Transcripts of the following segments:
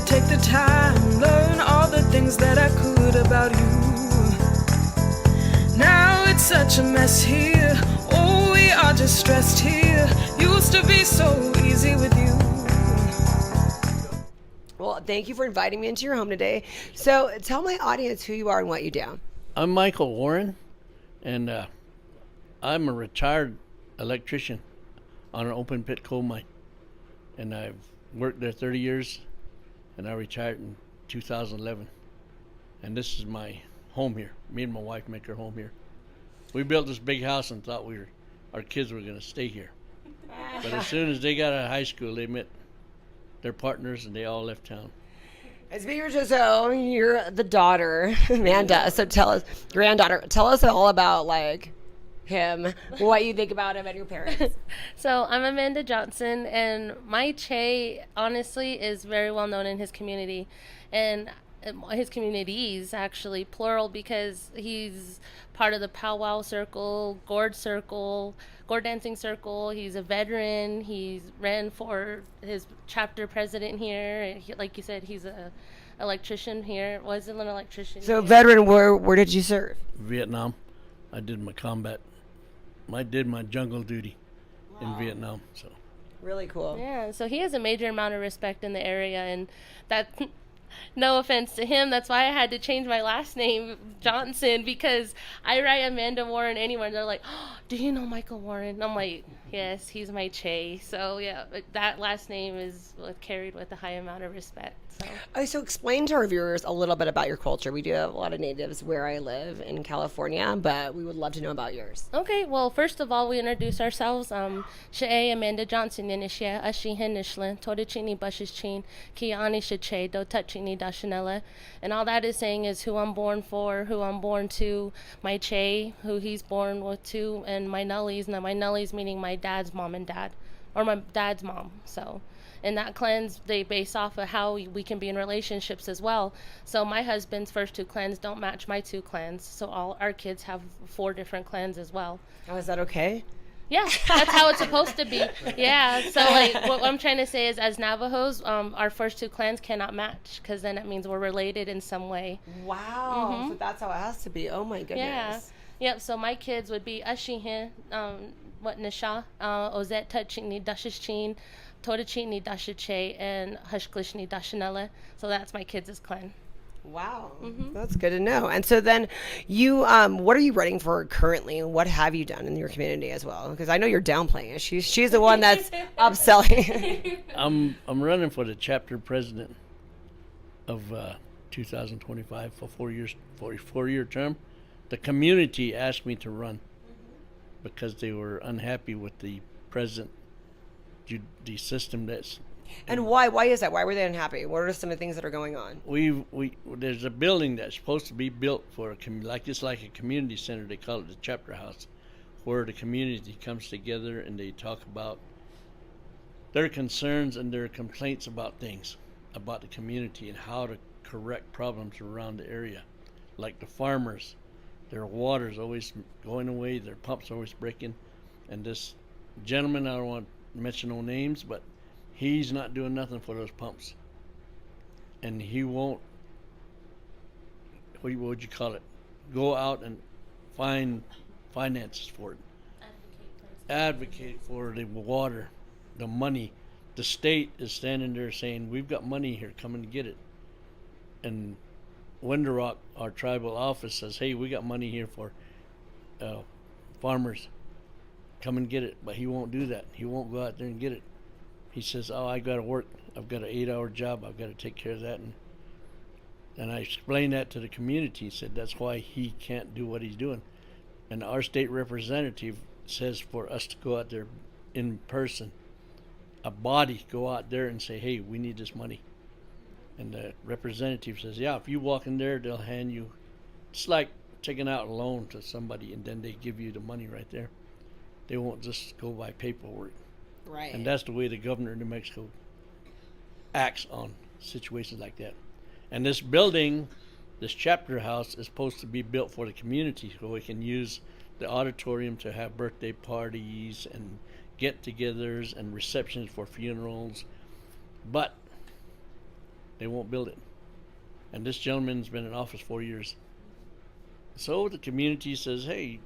take the time, learn all the things that I could about you. Now it's such a mess here. Oh, we are just stressed here. Used to be so easy with you. Well, thank you for inviting me into your home today. So tell my audience who you are and what you do. I'm Michael Warren, and I'm a retired electrician on an open pit coal mine. And I've worked there 30 years, and I retired in 2011. And this is my home here. Me and my wife make our home here. We built this big house and thought our kids were going to stay here. But as soon as they got out of high school, they met their partners and they all left town. Speaker, so you're the daughter, Amanda. So tell us, granddaughter, tell us all about like him, what you think about him and your parents. So I'm Amanda Johnson, and my Che honestly is very well known in his community, and his communities actually plural, because he's part of the powwow circle, gourd dancing circle. He's a veteran. He's ran for his chapter president here, and like you said, he's a electrician here. Was an electrician. So here. veteran, where did you serve? Vietnam. I did my combat. I did my jungle duty in Vietnam. So Really cool. Yeah, so he has a major amount of respect in the area, and that, no offense to him, that's why I had to change my last name, Johnson, because I write Amanda Warren anywhere, and they're like, oh, do you know Michael Warren? And I'm like, yes, he's my Che. So yeah, but that last name is carried with a high amount of respect. So explain to our viewers a little bit about your culture. We do have a lot of natives where I live in California, but we would love to know about yours. Okay, well, first of all, we introduce ourselves. She'e Amanda Johnson Yanishia, Ashihin Nishlin, Todachini Bushishchin, Kiani Shache, Dotachini Dashanella. And all that is saying is who I'm born for, who I'm born to, my Che, who he's born with to, and my Nullies. Now, my Nullies meaning my dad's mom and dad, or my dad's mom, so. And that clans, they base off of how we can be in relationships as well. So my husband's first two clans don't match my two clans. So all our kids have 4 different clans as well. Oh, is that okay? Yeah, that's how it's supposed to be. Yeah, so like what I'm trying to say is, as Navajos, our first 2 clans cannot match, because then it means we're related in some way. Wow, Mm-hmm. so that's how it has to be. Oh my goodness. Yeah. Yep, so my kids would be Ashihin, Nisha, Ozet Tachini Dashichin, Todachini Dashache, and Hushklishni Dashanella. So that's my kids' clan. Wow, Mm-hmm. that's good to know. And so then you, what are you running for currently, and what have you done in your community as well? Because I know you're downplaying it. She's the one that's upselling. I'm running for the chapter president of 2025 for 4 years, for a 4-year term. The community asked me to run because they were unhappy with the present the system that's. And why is that? Why were they unhappy? What are some of the things that are going on? There's a building that's supposed to be built for it's like a community center. They call it the chapter house, where the community comes together and they talk about their concerns and their complaints about things, about the community and how to correct problems around the area, like the farmers. Their water's always going away. Their pumps are always breaking, and this gentleman, I don't want to mention no names, but he's not doing nothing for those pumps. And he won't, what would you call it, go out and find finances for it. Advocate for the water, the money. The state is standing there saying, we've got money here, come and get it. And Window Rock, our tribal office, says, hey, we got money here for farmers, come and get it. But he won't do that. He won't go out there and get it. He says, oh, I got to work. I've got an 8-hour job. I've got to take care of that. And I explained that to the community. He said, that's why he can't do what he's doing. And our state representative says for us to go out there in person, a body go out there and say, hey, we need this money. And the representative says, yeah, if you walk in there, they'll hand you, it's like taking out a loan to somebody and then they give you the money right there. They won't just go by paperwork. Right. And that's the way the governor of New Mexico acts on situations like that. And this building, this chapter house, is supposed to be built for the community so we can use the auditorium to have birthday parties and get-togethers and receptions for funerals. But They won't build it. And this gentleman's been in office 4 years. So the community says, hey,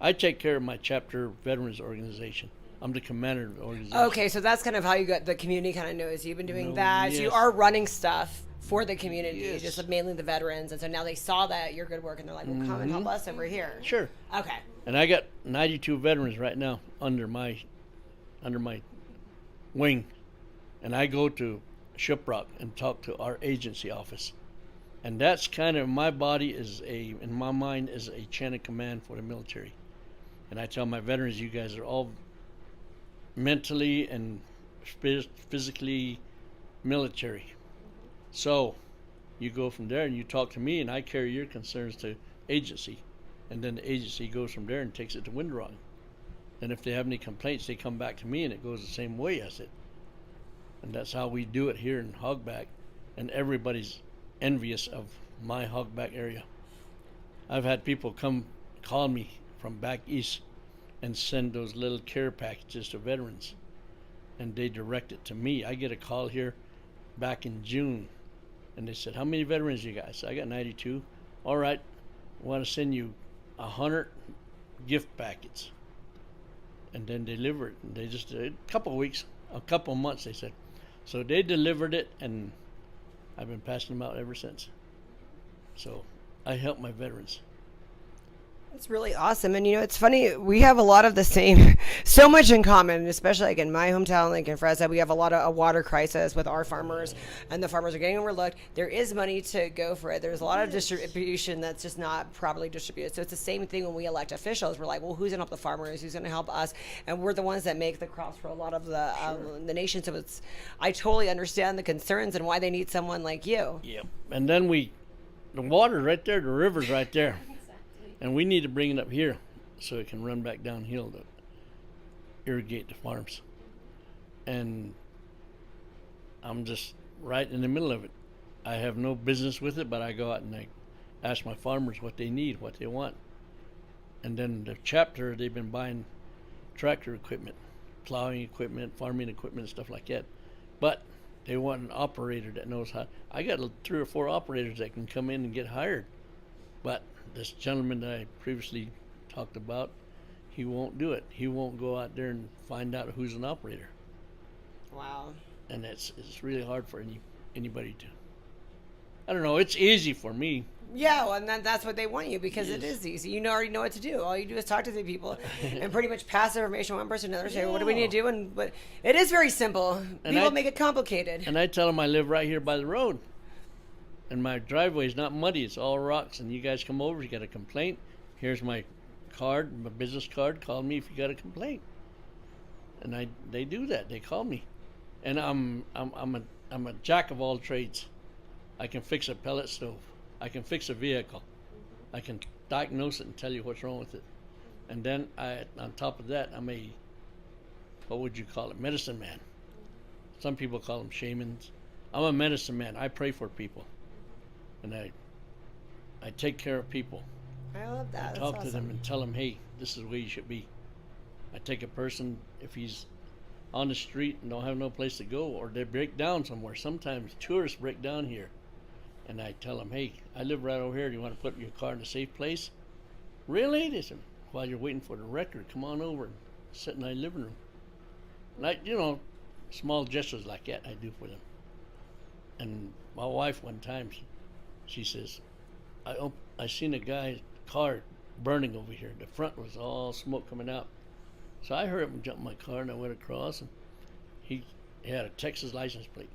I take care of my chapter veterans organization. I'm the commander of the organization. Okay, so that's kind of how you got the community kind of knows you've been doing that. So you yes. are running stuff for the community, Yes. just mainly the veterans, and so now they saw that your good work, and they're like, "Well, come and help us over here." Sure. Okay. And I got 92 veterans right now under my wing, and I go to Shiprock and talk to our agency office, and that's kind of my body in my mind is a chain of command for the military, and I tell my veterans, you guys are all mentally and physically military. So you go from there and you talk to me, and I carry your concerns to agency, and then the agency goes from there and takes it to Windrock. And if they have any complaints, they come back to me, and it goes the same way as it. And that's how we do it here in Hogback, and everybody's envious of my Hogback area. I've had people come call me from back east and send those little care packages to veterans, and they direct it to me. I get a call here back in June, and they said, how many veterans you got? I said, I got 92. All right, I want to send you 100 gift packets. And then deliver it. And they just did a couple of months, they said. So they delivered it, and I've been passing them out ever since. So I help my veterans. It's really awesome. And, it's funny. We have a lot of the same, so much in common, especially like in my hometown, like in Fresno. We have a lot of a water crisis with our farmers, and the farmers are getting overlooked. There is money to go for it. There's a lot of distribution that's just not properly distributed. So it's the same thing when we elect officials. We're like, well, who's going to help the farmers? Who's going to help us? And we're the ones that make the crops for a lot of the nation. So I totally understand the concerns and why they need someone like you. Yep. And then the water right there, the river's right there. And we need to bring it up here so it can run back downhill to irrigate the farms. And I'm just right in the middle of it. I have no business with it, but I go out and I ask my farmers what they need, what they want. And then the chapter, they've been buying tractor equipment, plowing equipment, farming equipment, and stuff like that. But they want an operator that knows how. I got 3 or 4 operators that can come in and get hired. But this gentleman that I previously talked about, he won't do it. He won't go out there and find out who's an operator. Wow. And it's really hard for anybody to. I don't know. It's easy for me. Yeah, well, and that's what they want you, because it is easy. You already know what to do. All you do is talk to the people and pretty much pass information one person to another. Say, what do we need to do? But it is very simple. People make it complicated. And I tell them I live right here by the road. And my driveway is not muddy. It's all rocks. And you guys come over. You got a complaint. Here's my card, my business card. Call me if you got a complaint. And they do that. They call me. And I'm a jack of all trades. I can fix a pellet stove. I can fix a vehicle. I can diagnose it and tell you what's wrong with it. And then on top of that, I'm a, what would you call it, medicine man. Some people call them shamans. I'm a medicine man. I pray for people. And I take care of people. I love that. I talk to them and tell them, hey, this is where you should be. I take a person, if he's on the street and don't have no place to go, or they break down somewhere. Sometimes tourists break down here. And I tell them, hey, I live right over here. Do you want to put your car in a safe place? Really? They said, while you're waiting for the record, come on over and sit in my living room. Like, small gestures like that I do for them. And my wife one time, she says, I seen a guy's car burning over here. The front was all smoke coming out. So I heard him jump in my car, and I went across, and he had a Texas license plate.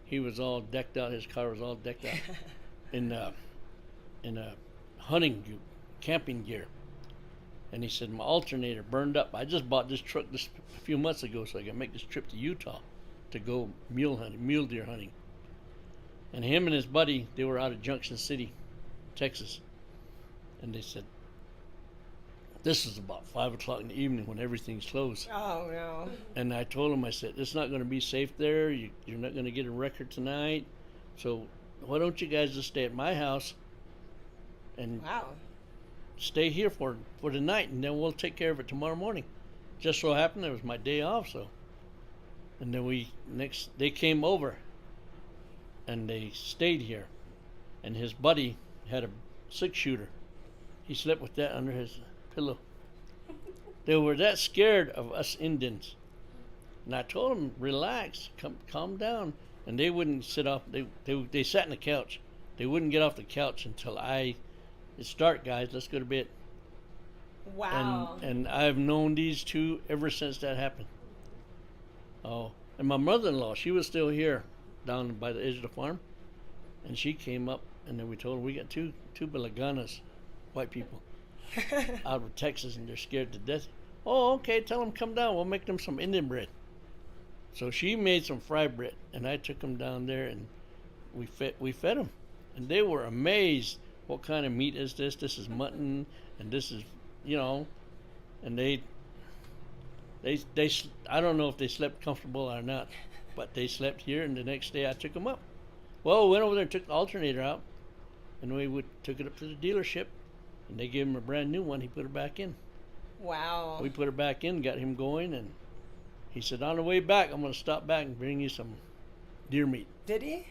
He was all decked out. His car was all decked out in a hunting camping gear. And he said, my alternator burned up. I just bought this truck a few months ago so I could make this trip to Utah to go mule deer hunting. And him and his buddy, they were out of Junction City, Texas. And they said, this is about 5 o'clock in the evening when everything's closed. Oh, no. And I told him, I said, it's not going to be safe there. You're not going to get a record tonight. So why don't you guys just stay at my house and stay here for the night, and then we'll take care of it tomorrow morning. Just so happened it was my day off, so. And then they came over. and they stayed here. And his buddy had a 6-shooter. He slept with that under his pillow. They were that scared of us Indians. And I told them, relax, calm down. And they wouldn't sit off. They sat on the couch. They wouldn't get off the couch until it's dark, guys, let's go to bed. Wow. And I've known these two ever since that happened. Oh, and my mother-in-law, she was still here down by the edge of the farm. And she came up, and then we told her, we got two Belaganas, white people, out of Texas, and they're scared to death. Oh, okay, tell them come down. We'll make them some Indian bread. So she made some fry bread, and I took them down there, and we fed them. And they were amazed. What kind of meat is this? This is mutton, and this is, and they I don't know if they slept comfortable or not, but they slept here, and the next day I took them up. Well, we went over there and took the alternator out, and we took it up to the dealership, and they gave him a brand new one. He put it back in. Wow. We put it back in, got him going, and he said, on the way back, I'm going to stop back and bring you some deer meat. Did he?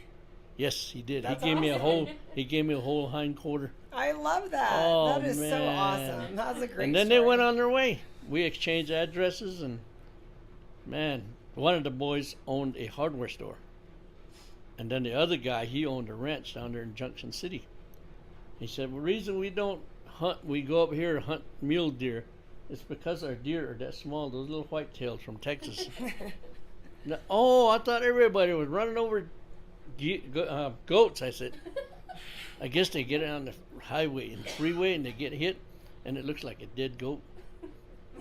Yes, he did. That's He gave me a awesome. whole hind quarter. I love that. Oh, that is so man. awesome. That's a great And then story. they went on their way. We exchanged addresses, and man, one of the boys owned a hardware store. And then the other guy, he owned a ranch down there in Junction City. He said, the reason we don't hunt, we go up here and hunt mule deer, it's because our deer are that small, those little white-tails from Texas. Now, oh, I thought everybody was running over goats. I said, I guess they get it on the highway and the freeway and they get hit, and it looks like a dead goat.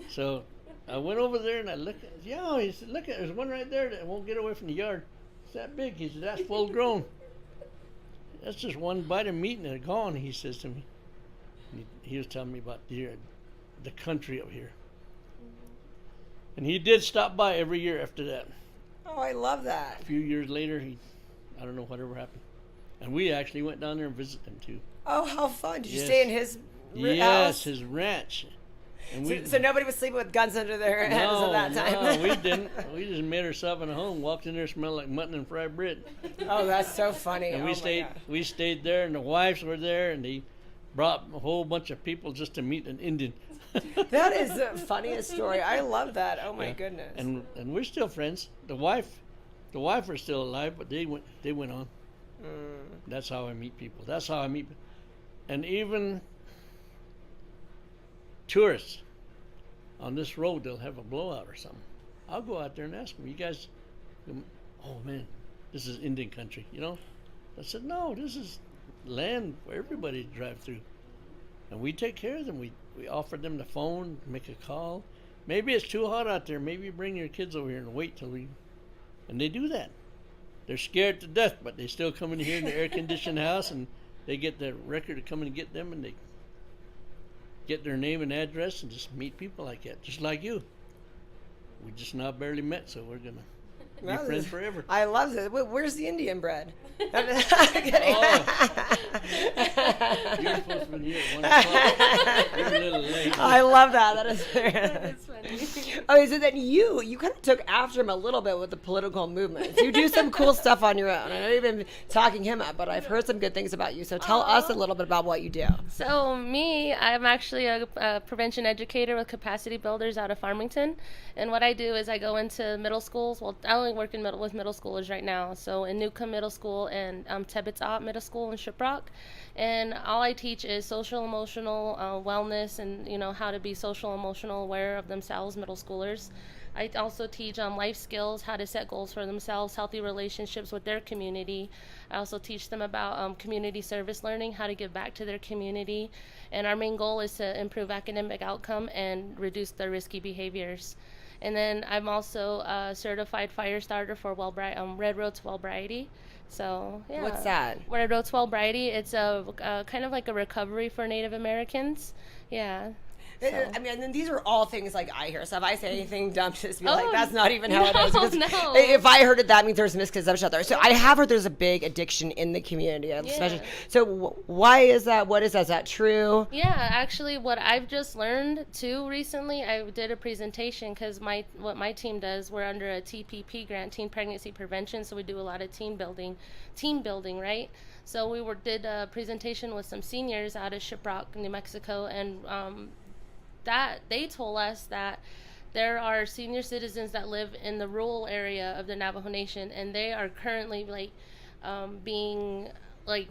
So I went over there and I looked. Yeah, he said, look, there's one right there that won't get away from the yard. It's that big. He said, that's full grown. That's just one bite of meat and they're gone, he says to me. He was telling me about deer, the country up here. And he did stop by every year after that. Oh, I love that. A few years later, I don't know whatever happened. And we actually went down there and visited him too. Oh, how fun. Did you Yes. stay in his Yes, house? his ranch. And So nobody was sleeping with guns under their heads at that time? No, we didn't. We just made ourselves in a home, walked in there, smelled like mutton and fried bread. Oh, that's so funny. And Oh, my God. we stayed there, and the wives were there, and they brought a whole bunch of people just to meet an Indian. That is the funniest story. I love that. Oh, my Yeah. goodness. And we're still friends. The wife are still alive, but they went on. That's how I meet people. That's how I meet. And even tourists on this road, they'll have a blowout or something. I'll go out there and ask them, you guys, oh man, this is Indian country, I said, no, this is land for everybody to drive through. And we take care of them. We offer them the phone, make a call. Maybe it's too hot out there. Maybe bring your kids over here and wait till and they do that. They're scared to death, but they still come in here in the air-conditioned house, and they get the record to come in and get them, and they get their name and address and just meet people like that, just like you. We just now barely met, so we're going to be friends forever. I love it. Where's the Indian bread? You're supposed to be here at 1 o'clock. You're a little late. I love that. That is That's funny. Okay, so then you kind of took after him a little bit with the political movements. You do some cool stuff on your own. I know you've been talking him up, but I've heard some good things about you. So tell us a little bit about what you do. So I'm actually a prevention educator with Capacity Builders out of Farmington. And what I do is I go into middle schools. Well, I only work with middle schoolers right now. So in Newcomb Middle School and Tebbets Middle School in Shiprock. And all I teach is social emotional wellness and, how to be social emotional aware of themselves, middle schoolers. I also teach life skills, how to set goals for themselves, healthy relationships with their community. I also teach them about community service learning, how to give back to their community. And our main goal is to improve academic outcome and reduce their risky behaviors. And then I'm also a certified fire starter for Red Road to Wellbriety. So, yeah. What's that? Red Road to Wellbriety, it's a kind of like a recovery for Native Americans. Yeah. So. I mean, and these are all things like I hear. So if I say anything dumb, just be Oh, like, that's not even how it is. no, Because no. if I heard it, that means there's a misconception out there. So I have heard there's a big addiction in the community, especially. So why is that? What is that? Is that true? Yeah, actually, what I've just learned too recently, I did a presentation because what my team does, we're under a TPP grant, Teen Pregnancy Prevention, so we do a lot of team building, right? So we did a presentation with some seniors out of Shiprock, New Mexico, and that they told us that there are senior citizens that live in the rural area of the Navajo Nation, and they are currently being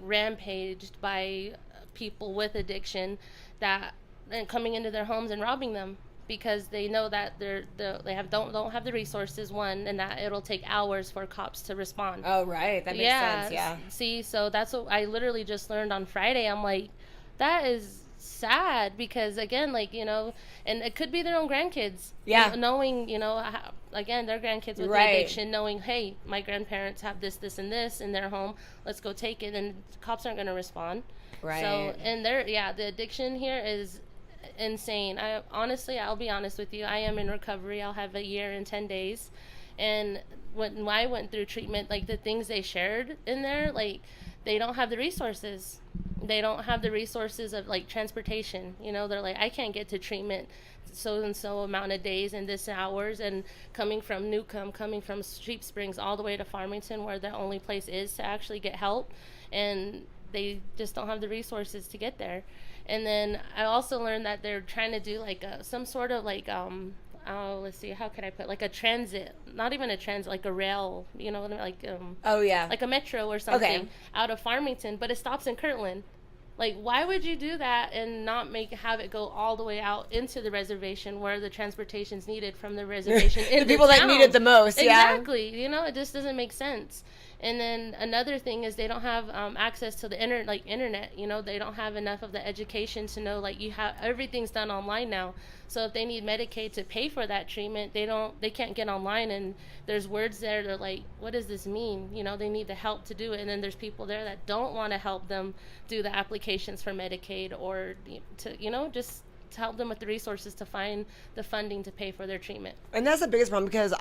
rampaged by people with addiction and coming into their homes and robbing them because they know that don't have the resources, one, and that it'll take hours for cops to respond. Oh, right. That makes sense. Yeah. See, so that's what I literally just learned on Friday. I'm like, that is sad because again, and it could be their own grandkids. Yeah. Knowing, again, their grandkids with the addiction, knowing, hey, my grandparents have this, and this in their home. Let's go take it, and cops aren't going to respond. Right. So, and the addiction here is insane. I'll be honest with you. I am in recovery. I'll have a year and 10 days. And when I went through treatment, the things they shared in there, they don't have the resources. They don't have the resources of transportation. They're like, I can't get to treatment so and so amount of days and this hours, and coming from Newcomb, coming from Sheep Springs all the way to Farmington, where the only place is to actually get help, and they just don't have the resources to get there. And then I also learned that they're trying to do some sort of let's see, how can I put a transit, not even a transit, a rail, oh yeah, a metro or something out of Farmington, but it stops in Kirtland. Why would you do that and not have it go all the way out into the reservation where the transportation's needed from the reservation the people that need it the most? Exactly. It just doesn't make sense. And then another thing is they don't have access to the internet. They don't have enough of the education to know everything's done online now. So if they need Medicaid to pay for that treatment, they can't get online, and there's words there. They're like, what does this mean? They need the help to do it. And then there's people there that don't want to help them do the applications for Medicaid or to just to help them with the resources to find the funding to pay for their treatment. And that's the biggest problem because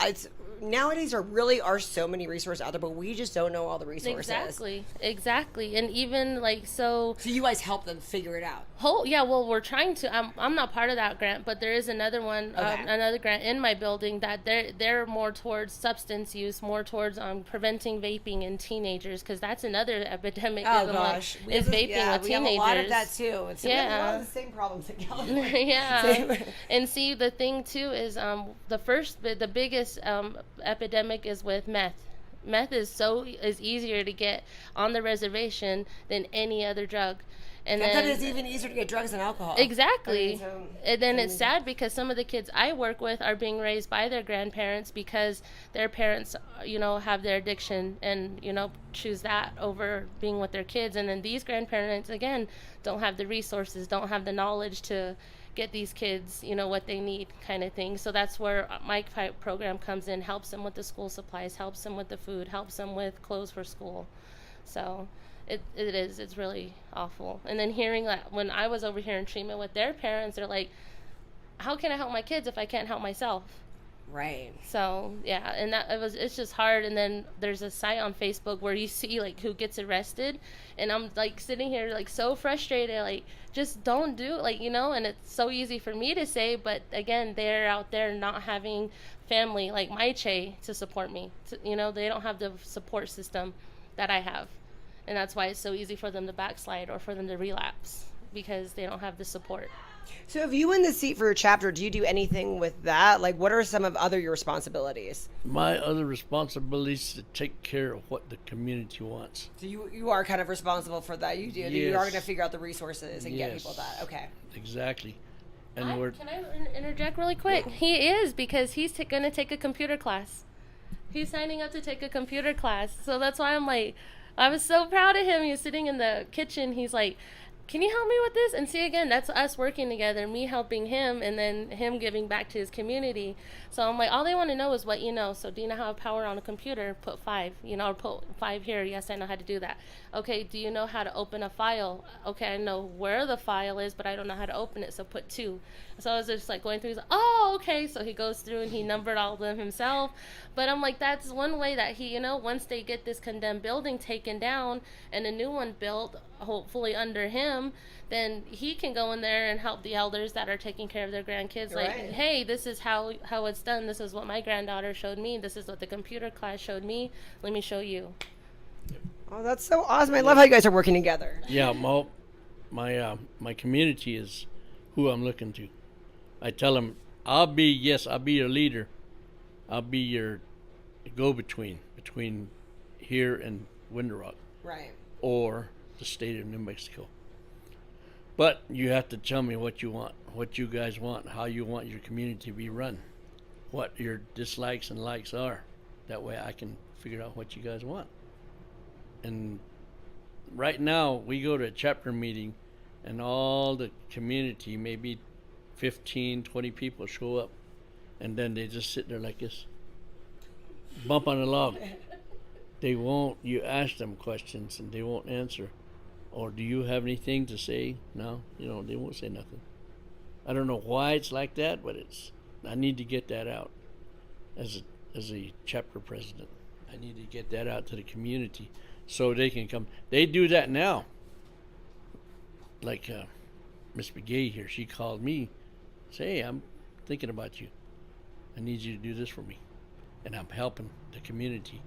nowadays there really are so many resources out there, but we just don't know all the resources. Exactly. And even so you guys help them figure it out. Well, we're trying to. I'm not part of that grant, but there is another one, another grant in my building that they're more towards substance use, more towards preventing vaping in teenagers, because that's another epidemic. Oh gosh, is vaping with teenagers. We have a lot of that too. We have a lot of the same problems in California. Yeah. And see, the thing too is the biggest epidemic is with meth. Meth is easier to get on the reservation than any other drug. And then it's even easier to get drugs than alcohol. Exactly. And then it's sad because some of the kids I work with are being raised by their grandparents because their parents, have their addiction and, choose that over being with their kids. And then these grandparents, again, don't have the resources, don't have the knowledge to get these kids, what they need, kind of thing. So that's where my program comes in, helps them with the school supplies, helps them with the food, helps them with clothes for school. So it's really awful. And then hearing that when I was over here in treatment with their parents, they're like, how can I help my kids if I can't help myself? Right. So yeah, and it's just hard. And then there's a site on Facebook where you see who gets arrested, and I'm sitting here so frustrated, just don't do it, and it's so easy for me to say, but again, they're out there not having family like my Che to support me. They don't have the support system that I have, and that's why it's so easy for them to backslide or for them to relapse, because they don't have the support. So if you win the seat for your chapter, do you do anything with that? What are some of your responsibilities? My other responsibility is to take care of what the community wants. So you are kind of responsible for that. You do. Yes. You are going to figure out the resources and get people that. Okay. Exactly. And can I interject really quick? He is, because he's going to take a computer class. He's signing up to take a computer class. So that's why I was so proud of him. He was sitting in the kitchen. He's like, can you help me with this? And see, again, that's us working together, me helping him, and then him giving back to his community. So I'm like, all they want to know is what you know. So do you know how to power on a computer? Put 5, or put 5 here. Yes, I know how to do that. Okay, do you know how to open a file? Okay, I know where the file is, but I don't know how to open it, so put 2. So I was just like going through, he's like, oh, okay. So he goes through and he numbered all of them himself. But I'm like, that's one way that he, once they get this condemned building taken down and a new one built, hopefully under him, then he can go in there and help the elders that are taking care of their grandkids. Like, Right. hey, this is how it's done. This is what my granddaughter showed me. This is what the computer class showed me. Let me show you. Oh, that's so awesome. I love how you guys are working together. Yeah, my community is who I'm looking to. I tell them, I'll be your leader. I'll be your go-between between here and Window Rock Right. or the state of New Mexico. But you have to tell me what you want, what you guys want, how you want your community to be run, what your dislikes and likes are. That way I can figure out what you guys want. And right now we go to a chapter meeting and all the community, maybe 15, 20 people show up, and then they just sit there like this, bump on a log. They won't, you ask them questions and they won't answer. Or do you have anything to say? No, they won't say nothing. I don't know why it's like that, but I need to get that out as a chapter president. I need to get that out to the community so they can come. They do that now. Like Miss Begay here, she called me, say, hey, I'm thinking about you. I need you to do this for me. And I'm helping the community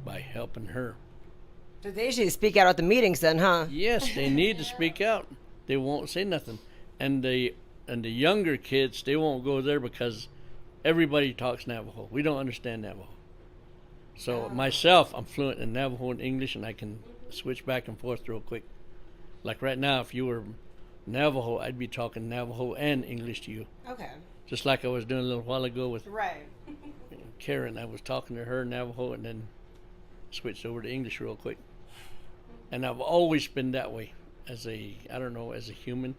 by helping her. So they usually speak out at the meetings then, huh? Yes, they need to speak out. They won't say nothing. And the younger kids, they won't go there because everybody talks Navajo. We don't understand Navajo. So myself, I'm fluent in Navajo and English, and I can switch back and forth real quick. Like right now, if you were Navajo, I'd be talking Navajo and English to you. Okay. Just like I was doing a little while ago with Right. Karen. I was talking to her Navajo and then switched over to English real quick. And I've always been that way as a human.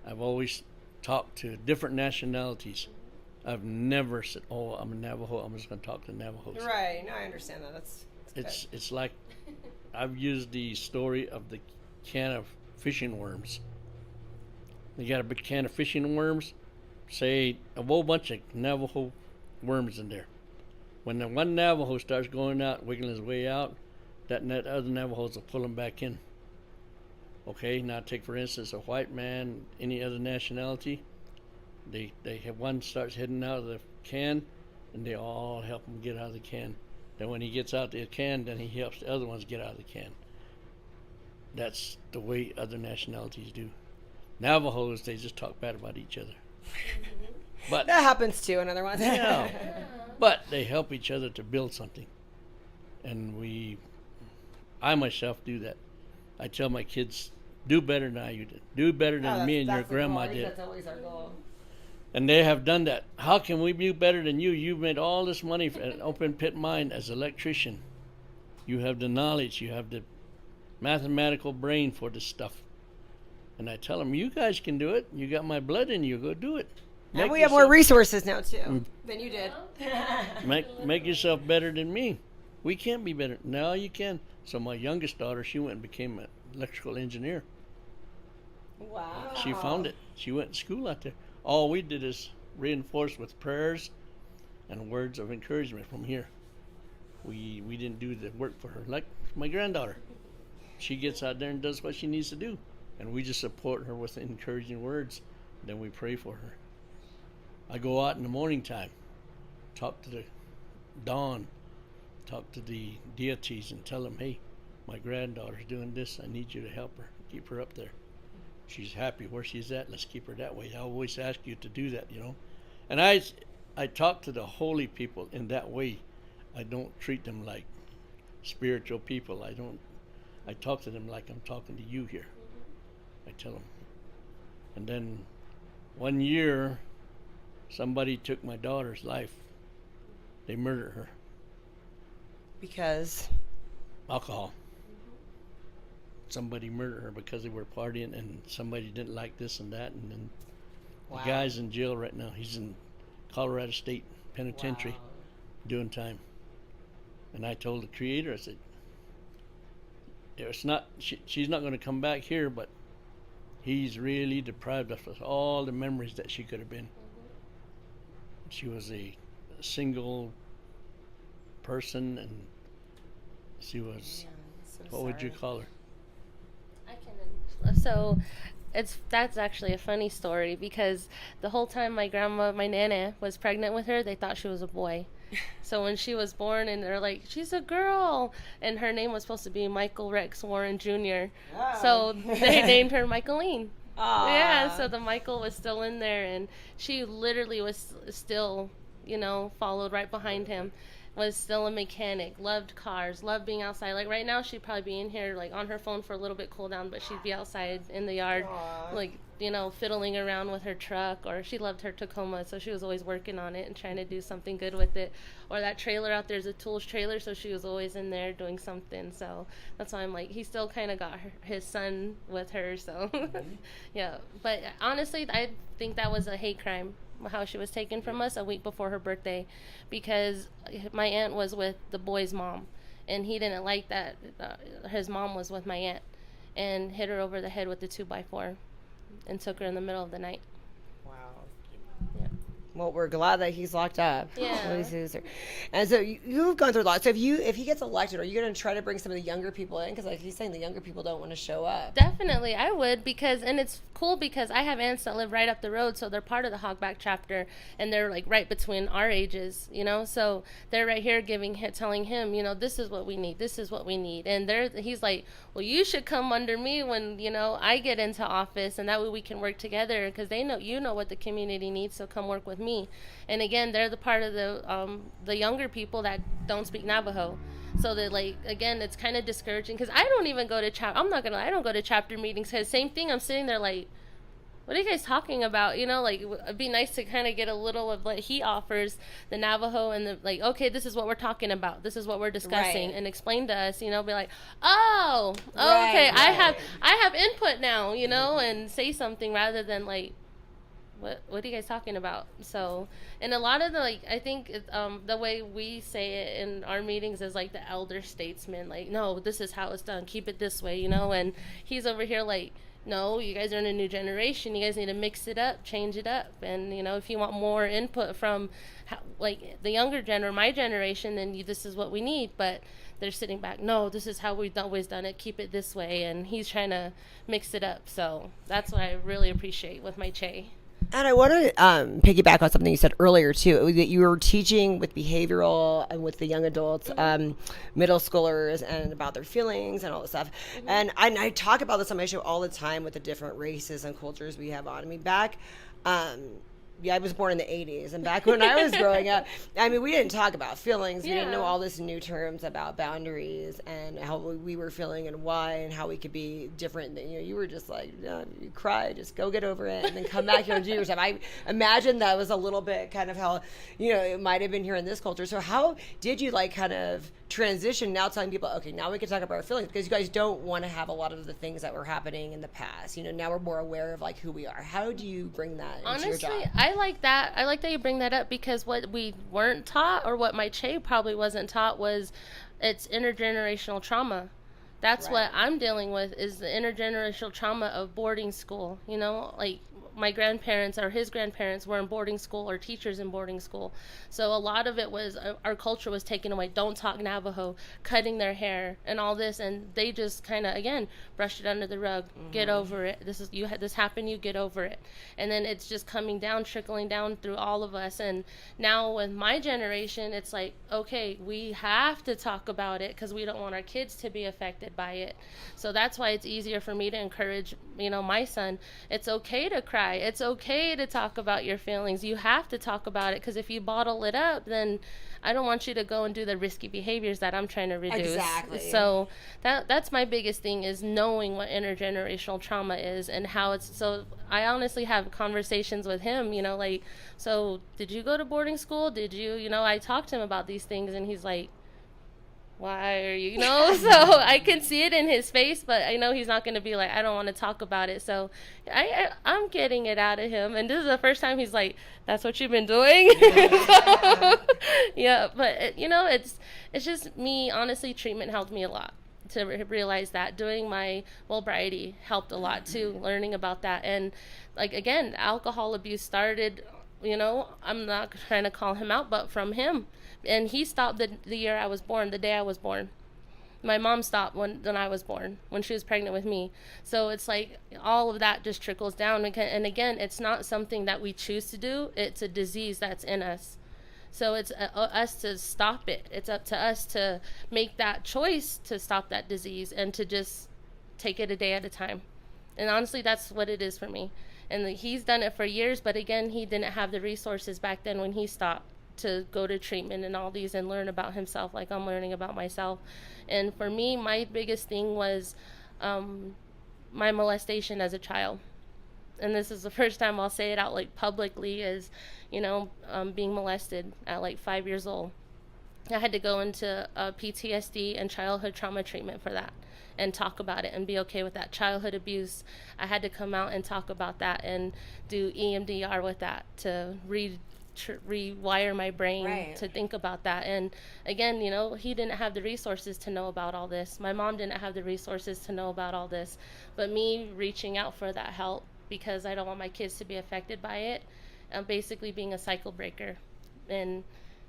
I've always talked to different nationalities. I've never said, oh, I'm a Navajo, I'm just going to talk to Navajos. Right. No, I understand that. That's It's like I've used the story of the can of fishing worms. You got a big can of fishing worms, say a whole bunch of Navajo worms in there. When the one Navajo starts going out, wiggling his way out, that other Navajos will pull him back in. Okay, now take for instance a white man, any other nationality. They have one starts heading out of the can, and they all help him get out of the can. Then when he gets out the can, then he helps the other ones get out of the can. That's the way other nationalities do. Navajos, they just talk bad about each other. But that happens too in other ones. yeah, but they help each other to build something. And I myself do that. I tell my kids, do better than you did. Do better than me and your grandma did. That's always our goal. And they have done that. How can we do better than you? You've made all this money for an open pit mine as an electrician. You have the knowledge. You have the mathematical brain for this stuff. And I tell them, you guys can do it. You got my blood in you. Go do it. And we have more resources now too than you did. Make yourself better than me. We can't be better. No, you can. So my youngest daughter, she went and became an electrical engineer. Wow. She found it. She went to school out there. All we did is reinforce with prayers and words of encouragement from here. We didn't do the work for her. Like my granddaughter. She gets out there and does what she needs to do. And we just support her with encouraging words. Then we pray for her. I go out in the morning time, talk to the dawn, talk to the deities and tell them, hey, my granddaughter's doing this. I need you to help her. Keep her up there. She's happy where she's at. Let's keep her that way. I always ask you to do that, And I talk to the holy people in that way. I don't treat them like spiritual people. I talk to them like I'm talking to you here. I tell them. And then one year, somebody took my daughter's life. They murdered her. Because? Alcohol. Somebody murdered her because they were partying and somebody didn't like this and that. And then the guy's in jail right now. He's in Colorado State Penitentiary doing time. And I told the creator, I said, it's not, she's not going to come back here, but he's really deprived us of all the memories that she could have been. She was a single person, and she was, what would you call her? So that's actually a funny story, because the whole time my nana was pregnant with her, they thought she was a boy. So when she was born, and they're like, she's a girl, and her name was supposed to be Michael Rex Warren Jr. Oh. So they named her Michaeline. Aww. Yeah, so the Michael was still in there, and she literally was still, followed right behind him. Was still a mechanic, loved cars, loved being outside. Like right now, she'd probably be in here, like on her phone for a little bit, cool down, but she'd be outside in the yard, Aww. like, fiddling around with her truck. Or she loved her Tacoma, so she was always working on it and trying to do something good with it. Or that trailer out there's a tools trailer, so she was always in there doing something. So that's why I'm like, he still kind of got his son with her. So yeah, but honestly, I think that was a hate crime, how she was taken from us a week before her birthday, because my aunt was with the boy's mom, and he didn't like that his mom was with my aunt, and hit her over the head with the 2x4 and took her in the middle of the night. Wow. Yeah. Well, we're glad that he's locked up. Yeah. And so you've gone through a lot. So if he gets elected, are you going to try to bring some of the younger people in? Because like he's saying, the younger people don't want to show up. Definitely, I would, and it's cool because I have aunts that live right up the road, so they're part of the Hogback chapter, and they're like right between our ages, so they're right here telling him, this is what we need, and he's like, well, you should come under me when, I get into office, and that way we can work together, because they know what the community needs, so come work with me. And again, they're the part of the younger people that don't speak Navajo. So that, like, again, it's kind of discouraging, because I don't even go to I don't go to chapter meetings, because same thing, I'm sitting there like, what are you guys talking about? Like, it'd be nice to kind of get a little of what he offers, the Navajo, and okay, this is what we're talking about, this is what we're discussing, right. And explain to us, be like, oh, Right, okay, right. I have input now, and say something rather than like, what are you guys talking about? So, and a lot of I think the way we say it in our meetings is like the elder statesman, like, no, this is how it's done, keep it this way, and he's over here like, no, you guys are in a new generation, you guys need to mix it up, change it up, and if you want more input from the younger my generation, then this is what we need. But they're sitting back, no, this is how we've always done it, keep it this way, and he's trying to mix it up. So that's what I really appreciate with my Che. And I want to piggyback on something you said earlier too, that you were teaching with behavioral and with the young adults, middle schoolers, and about their feelings and all this stuff. Mm-hmm. And I talk about this on my show all the time with the different races and cultures we have on. I mean, back, I was born in the 80s, and back when I was growing up, I mean, we didn't talk about feelings. We didn't know all this new terms about boundaries and how we were feeling and why, and how we could be different. You were just like, you cry, just go get over it, and then come back here and do your stuff. I imagine that was a little bit kind of how, it might have been here in this culture. So how did you kind of transition now, telling people, okay, now we can talk about our feelings, because you guys don't want to have a lot of the things that were happening in the past. Now we're more aware of who we are. How do you bring that into your job? Honestly, I like that. I like that you bring that up, because what we weren't taught, or what my Che probably wasn't taught, was it's intergenerational trauma. That's right. What I'm dealing with, is the intergenerational trauma of boarding school. My grandparents or his grandparents were in boarding school, or teachers in boarding school. So a lot of it was our culture was taken away. Don't talk Navajo, cutting their hair, and all this, and they just kind of again brushed it under the rug. Mm-hmm. Get over it. This happened. You get over it. And then it's just coming down, trickling down through all of us. And now with my generation, it's like, okay, we have to talk about it, because we don't want our kids to be affected by it. So that's why it's easier for me to encourage, my son. It's okay to cry. It's okay to talk about your feelings. You have to talk about it, because if you bottle it up, then I don't want you to go and do the risky behaviors that I'm trying to reduce. Exactly. So that's my biggest thing, is knowing what intergenerational trauma is and how it's. So I honestly have conversations with him, so did you go to boarding school? Did you, I talked to him about these things, and he's like, why are you, so I can see it in his face, but I know he's not going to be like, I don't want to talk about it. So I'm getting it out of him. And this is the first time he's like, that's what you've been doing. So, yeah, but it's just me. Honestly, treatment helped me a lot. to realize that. Doing my Wellbriety helped a lot too, learning about that. And like, again, alcohol abuse started, I'm not trying to call him out, but from him. And he stopped the year I was born, the day I was born. My mom stopped when I was born, when she was pregnant with me. So it's like all of that just trickles down. And again, it's not something that we choose to do. It's a disease that's in us. So it's us to stop it. It's up to us to make that choice to stop that disease and to just take it a day at a time. And honestly, that's what it is for me. And he's done it for years, but again, he didn't have the resources back then when he stopped to go to treatment and all these and learn about himself like I'm learning about myself. And for me, my biggest thing was my molestation as a child. And this is the first time I'll say it out like publicly, is being molested at like 5 years old. I had to go into PTSD and childhood trauma treatment for that and talk about it and be okay with that. Childhood abuse, I had to come out and talk about that and do EMDR with that to rewire my brain to think about that. And again, he didn't have the resources to know about all this. My mom didn't have the resources to know about all this. But me reaching out for that help, because I don't want my kids to be affected by it, I'm basically being a cycle breaker. And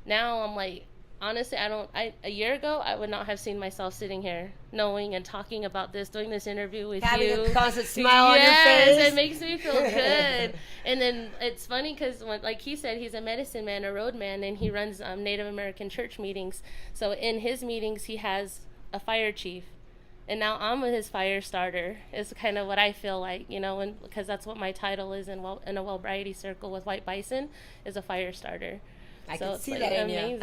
now I'm like, honestly, a year ago, I would not have seen myself sitting here knowing and talking about this, doing this interview with Having you. a constant smile on your Yes, face. it makes me feel good. And then it's funny because, like he said, he's a medicine man, a road man, and he runs Native American church meetings. So in his meetings, he has a fire chief. And now I'm his fire starter, is kind of what I feel like, and because that's what my title is in a Wellbriety circle with White Bison, is a fire starter. I So can it's see like that in amazing. you.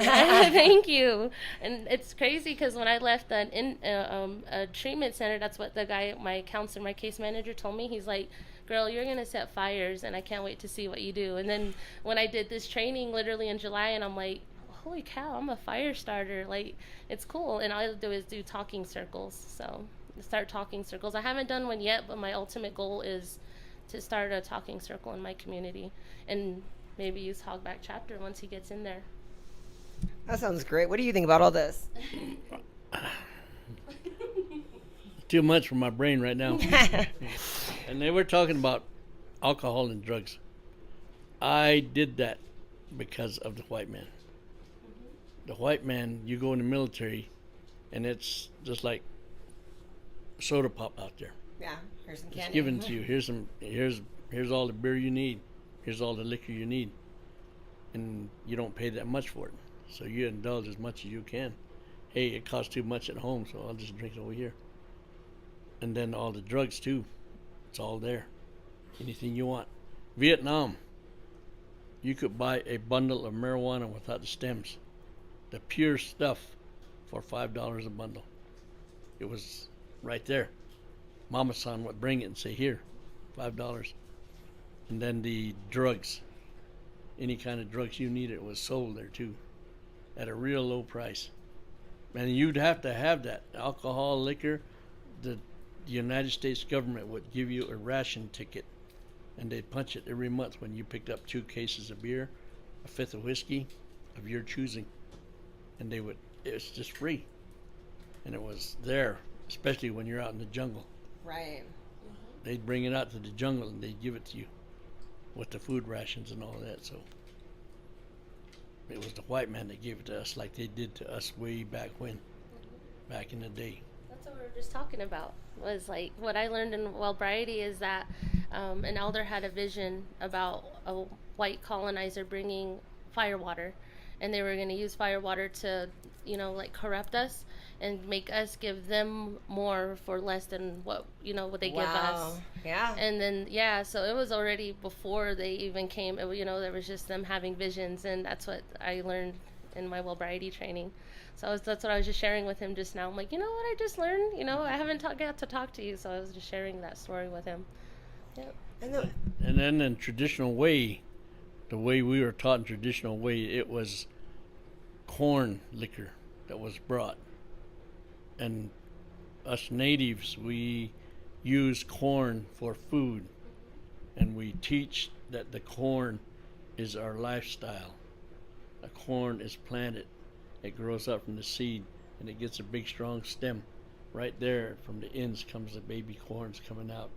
Thank you. And it's crazy because when I left a treatment center, that's what the guy, my counselor, my case manager told me. He's like, girl, you're going to set fires, and I can't wait to see what you do. And then when I did this training literally in July, and I'm like, holy cow, I'm a fire starter. Like, it's cool. And all I do is do talking circles. So start talking circles. I haven't done one yet, but my ultimate goal is to start a talking circle in my community and maybe use Hogback chapter once he gets in there. That sounds great. What do you think about all this? Too much for my brain right now. And they were talking about alcohol and drugs. I did that because of the white man. The white man, you go in the military, and it's just like soda pop out there. Yeah, here's some candy. It's given to you. Here's all the beer you need. Here's all the liquor you need. And you don't pay that much for it. So you indulge as much as you can. Hey, it costs too much at home, so I'll just drink it over here. And then all the drugs too. It's all there. Anything you want. Vietnam, you could buy a bundle of marijuana without the stems. The pure stuff for $5 a bundle. It was right there. Mama-san would bring it and say, here, $5. And then the drugs, any kind of drugs you needed was sold there too, at a real low price. And you'd have to have that. Alcohol, liquor, the United States government would give you a ration ticket, and they'd punch it every month when you picked up 2 cases of beer, a fifth of whiskey of your choosing. And it's just free. And it was there, especially when you're out in the jungle. Right. They'd bring it out to the jungle and they'd give it to you with the food rations and all that. So it was the white man that gave it to us, like they did to us way back back in the day. That's what we were just talking about, was like what I learned in Wellbriety is that an elder had a vision about a white colonizer bringing fire water, and they were going to use fire water to, like corrupt us and make us give them more for less than what they give us. Yeah. And then so it was already before they even came. There was just them having visions, and that's what I learned in my Wellbriety training. So that's what I was just sharing with him just now. I'm like, you know what I just learned? I haven't got to talk to you, so I was just sharing that story with him. Yep. And then in traditional way, the way we were taught in traditional way, it was corn liquor that was brought. And us natives, we use corn for food. And we teach that the corn is our lifestyle. The corn is planted. It grows up from the seed, and it gets a big, strong stem. right there from the ends comes the baby corns coming out,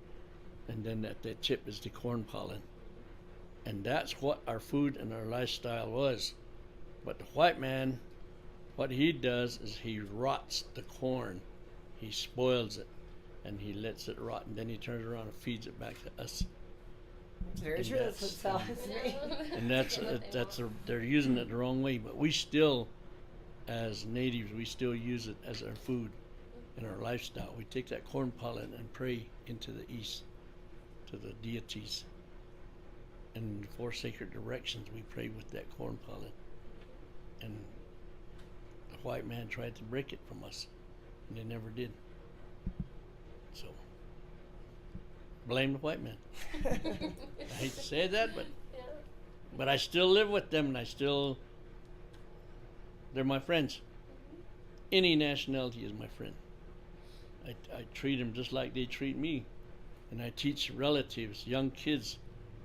and then that chip is the corn pollen. And that's what our food and our lifestyle was. But the white man, what he does is he rots the corn. He spoils it, and he lets it rot, and then he turns around and feeds it back to us. It's very And true. That's what sounds to me. And they're using it the wrong way. But we still, as natives, we still use it as our food and our lifestyle. We take that corn pollen and pray into the east, to the deities. And 4 sacred directions, we pray with that corn pollen. And the white man tried to break it from us, and they never did. So, blame the white man. I hate to say that, but I still live with them, and they're my friends. Any nationality is my friend. I treat them just like they treat me. And I teach relatives, young kids,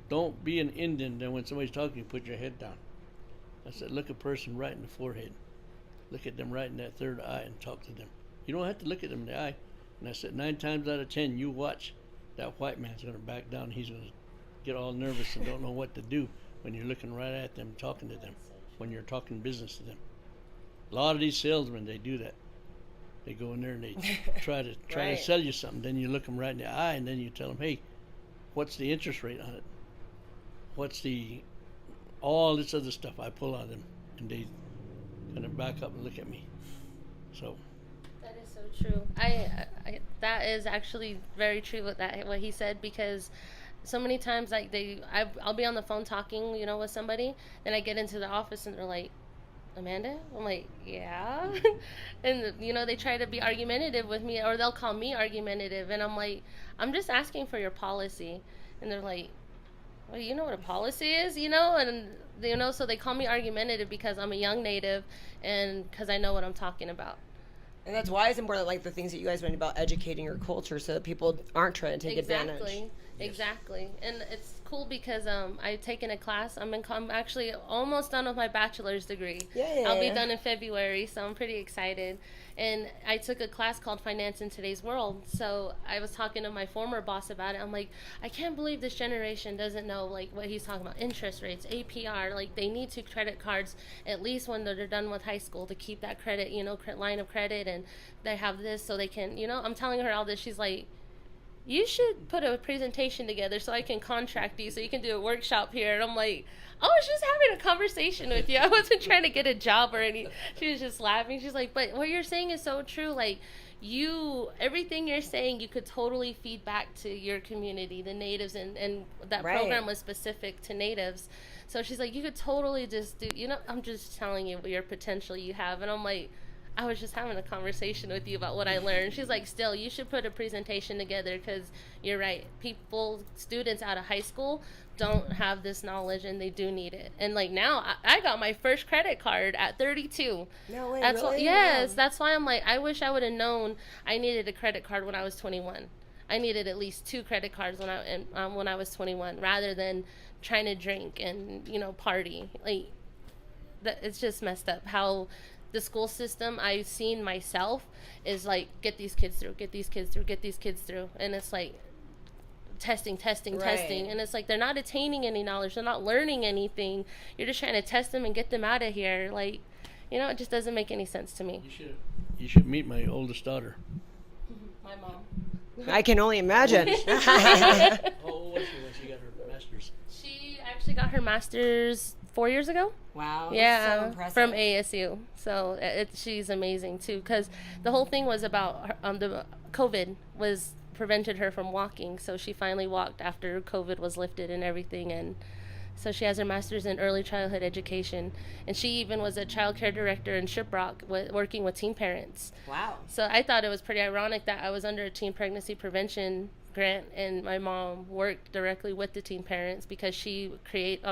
don't be an Indian. Then when somebody's talking, put your head down. I said, look a person right in the forehead. Look at them right in that third eye and talk to them. You don't have to look at them in the eye. And I said, 9 times out of 10, you watch, that white man's going to back down. He's going to get all nervous and don't know what to do when you're looking right at them, talking to them, when you're talking business to them. A lot of these salesmen, they do that. They go in there and they try to Right. sell you something. Then you look them right in the eye, and then you tell them, hey, what's the interest rate on it? What's all this other stuff I pull on them, and they kind of back up and look at me. So That is so true. I that is actually very true what he said, because so many times I'll be on the phone talking, with somebody, then I get into the office and they're like, Amanda? I'm like, yeah. And they try to be argumentative with me, or they'll call me argumentative, and I'm like, I'm just asking for your policy. And they're like, well, you know what a policy is, and so they call me argumentative because I'm a young native and because I know what I'm talking about. And that's why it's important, like the things that you guys mentioned about educating your culture, so that people aren't trying to take advantage. Exactly. And it's cool because I've taken a class. I'm actually almost done with my bachelor's degree. Yay. I'll be done in February, so I'm pretty excited. And I took a class called Finance in Today's World. So I was talking to my former boss about it. I'm like, I can't believe this generation doesn't know like what he's talking about, interest rates, APR. Like they need to credit cards at least when they're done with high school to keep that credit, line of credit, and they have this so they can, I'm telling her all this. She's like, you should put a presentation together so I can contract you so you can do a workshop here. And I'm like, I was just having a conversation with you. I wasn't trying to get a job or anything. She was just laughing. She's like, but what you're saying is so true. Like everything you're saying, you could totally feed back to your community, the natives, and that Right. program was specific to natives. So she's like, you could totally just do, I'm just telling you your potential you have. And I'm like, I was just having a conversation with you about what I learned. She's like, still, you should put a presentation together because you're right. Students out of high school don't have this knowledge and they do need it. And like now, I got my first credit card at 32. No way, That's really? yes, Wow. that's why I'm like, I wish I would have known I needed a credit card when I was 21. I needed at least 2 credit cards when I was 21, rather than trying to drink and party. Like it's just messed up how the school system I've seen myself is like, get these kids through, and it's like testing, Right. and it's like they're not attaining any knowledge, they're not learning anything. You're just trying to test them and get them out of here. Like, it just doesn't make any sense to me. you should meet my oldest daughter. My mom. I can only imagine. How old was she when she got her master's? She actually got her master's 4 years ago. Wow. Yeah, That's so impressive. from ASU. So she's amazing too, because the whole thing was about the COVID was prevented her from walking. So she finally walked after COVID was lifted and everything, and so she has her master's in early childhood education, and she even was a child care director in Shiprock working with teen parents. Wow. So I thought it was pretty ironic that I was under a teen pregnancy prevention grant, and my mom worked directly with the teen parents because she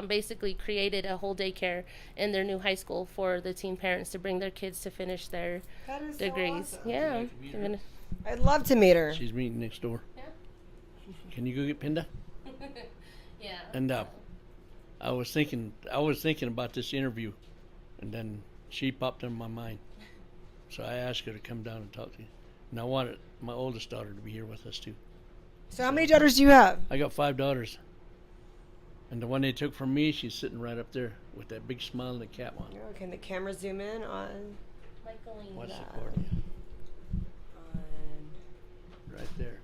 basically created a whole daycare in their new high school for the teen parents to bring their kids to finish their That is degrees. so awesome. Yeah. Would you like to meet her? I'd love to meet her. She's meeting next door. Yeah. Can you go get Pinda? Yeah. And I was thinking about this interview, and then she popped in my mind. So I asked her to come down and talk to you. And I wanted my oldest daughter to be here with us too. So how many daughters do you have? I got 5 daughters. And the one they took from me, she's sitting right up there with that big smile and the cap on. Oh, can the camera zoom in on? What's the that. cord? Right there.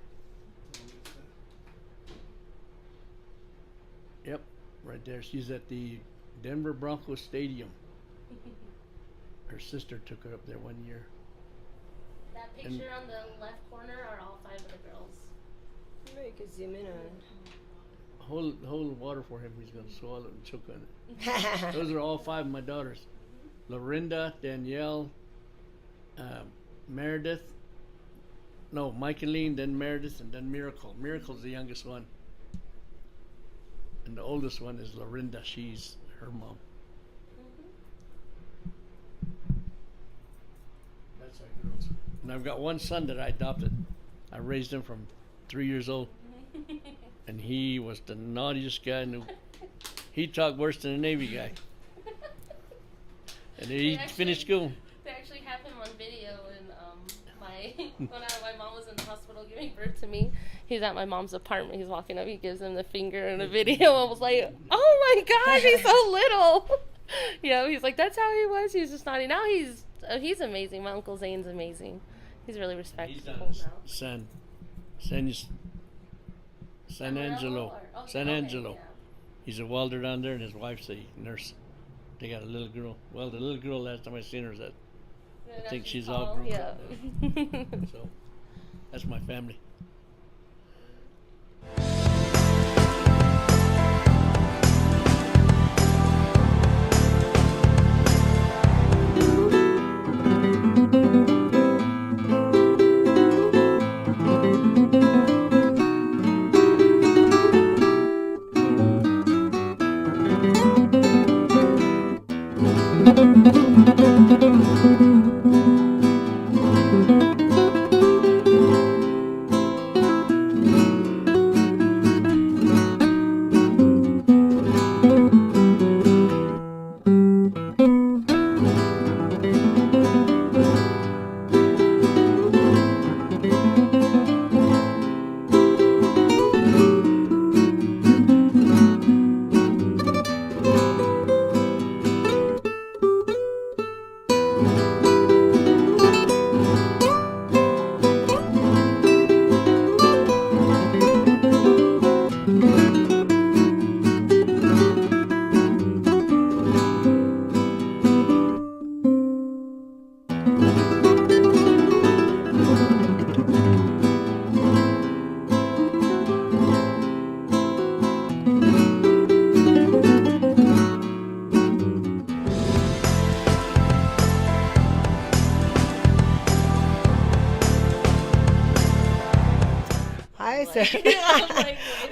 Yep, right there. She's at the Denver Broncos Stadium. Her sister took her up there one year. That picture on the left corner are all 5 of the girls. Maybe you could zoom in on. Hold water for him. He's going to swallow it and choke on it. Those are all 5 of my daughters. Laurinda, Danielle, Meredith. No, Michaeline, then Meredith, and then Miracle. Miracle's the youngest one. And the oldest one is Laurinda. She's her mom. That's our girls. And I've got one son that I adopted. I raised him from 3 years old. And he was the naughtiest guy. He talked worse than a Navy guy. And he finished school. They actually have him on video in when my mom was in the hospital giving birth to me. He's at my mom's apartment. He's walking up. He gives him the finger in a video. I was like, oh my gosh, he's so little. He's like, that's how he was. He was just naughty. Now he's amazing. My Uncle Zane's amazing. He's really respectful. He's down San Angelo. San Angelo. Yeah. He's a welder down there, and his wife's a nurse. They got a little girl. Well, the little girl, last time I seen her, I think she's all grown up. So that's my family.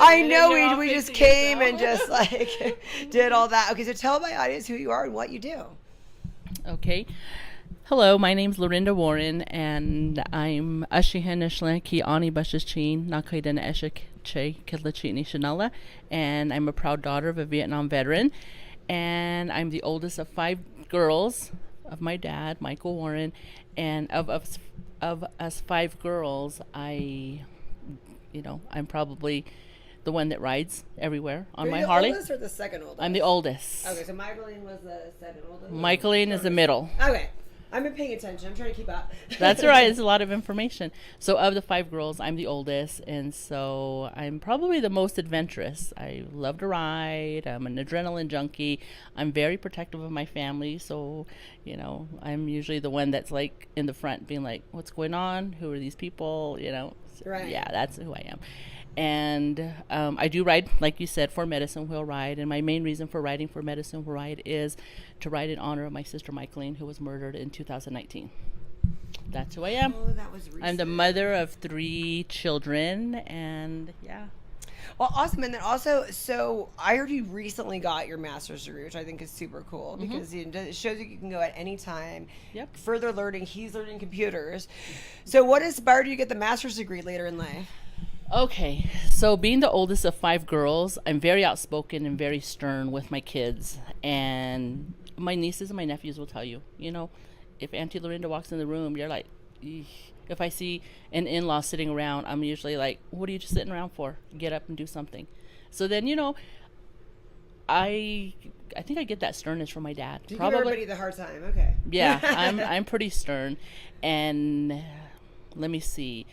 I know we just came and just like did all that. Okay, so tell my audience who you are and what you do. Okay. Hello, my name's Laurinda Warren, and I'm Ashihenishla ki ani bashichin nakaiden eshik che kidlachini shanala, and I'm a proud daughter of a Vietnam veteran, and I'm the oldest of 5 girls of my dad, Michael Warren, and of us 5 girls, I'm probably the one that rides everywhere on my Harley. Are you the oldest or the second oldest? I'm the oldest. Okay, so Michaeline was the second oldest. Michaeline is the middle. Okay. I've been paying attention. I'm trying to keep up. That's all right. It's a lot of information. So of the 5 girls, I'm the oldest, and so I'm probably the most adventurous. I love to ride. I'm an adrenaline junkie. I'm very protective of my family, so, I'm usually the one that's like in the front being like, what's going on? Who are these people? Right. Yeah, that's who I am. And I do ride, like you said, for Medicine Wheel Ride. And my main reason for riding for Medicine Wheel Ride is to ride in honor of my sister, Michaeline, who was murdered in 2019. That's who I am. Oh, that was recent. I'm the mother of 3 children, and yeah. Well, awesome. And then also, so I heard you recently got your master's degree, which I think is super cool because it shows you can go at any time. Yep. Further learning. He's learning computers. So what inspired you to get the master's degree later in life? Okay, so being the oldest of 5 girls, I'm very outspoken and very stern with my kids. And my nieces and my nephews will tell you, if Auntie Laurinda walks in the room, you're like, eesh. If I see an in-law sitting around, I'm usually like, what are you just sitting around for? Get up and do something. So then, I think I get that sternness from my dad. You give everybody the hard time. Okay. Yeah, I'm pretty stern. And let me see.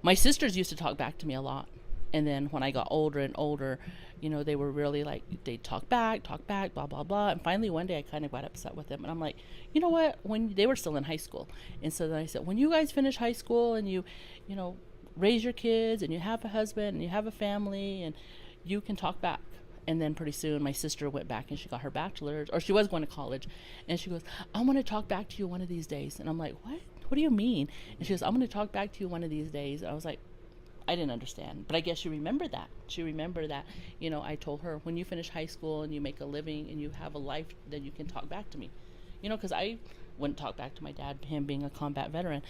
My sisters used to talk back to me a lot. And then when I got older and older, they were really like, they'd talk back, blah, blah, blah. And finally one day I kind of got upset with them. And I'm like, you know what? When they were still in high school. And so then I said, when you guys finish high school and you raise your kids and you have a husband and you have a family and you can talk back. And then pretty soon my sister went back and she got her bachelor's, or she was going to college. And she goes, I want to talk back to you one of these days. And I'm like, what? What do you mean? And she goes, I'm going to talk back to you one of these days. And I was like, I didn't understand. But I guess she remembered that. I told her, when you finish high school and you make a living and you have a life, then you can talk back to me. Because I wouldn't talk back to my dad, him being a combat veteran.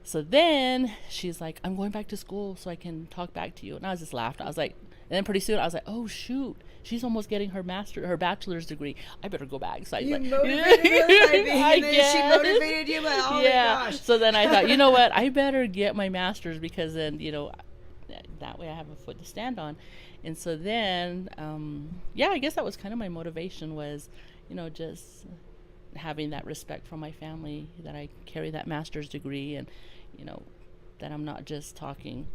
So then she's like, I'm going back to school so I can talk back to you. And I was just laughing. I was like, and then pretty soon I was like, oh shoot, she's almost getting her bachelor's degree. I better go back. So you motivated her, and then she motivated you, but oh yeah. my gosh. So then I thought, you know what, I better get my master's, because then, that way I have a foot to stand on. And so then, I guess that was kind of my motivation, was, just having that respect from my family, that I carry that master's degree, and, that I'm not just talking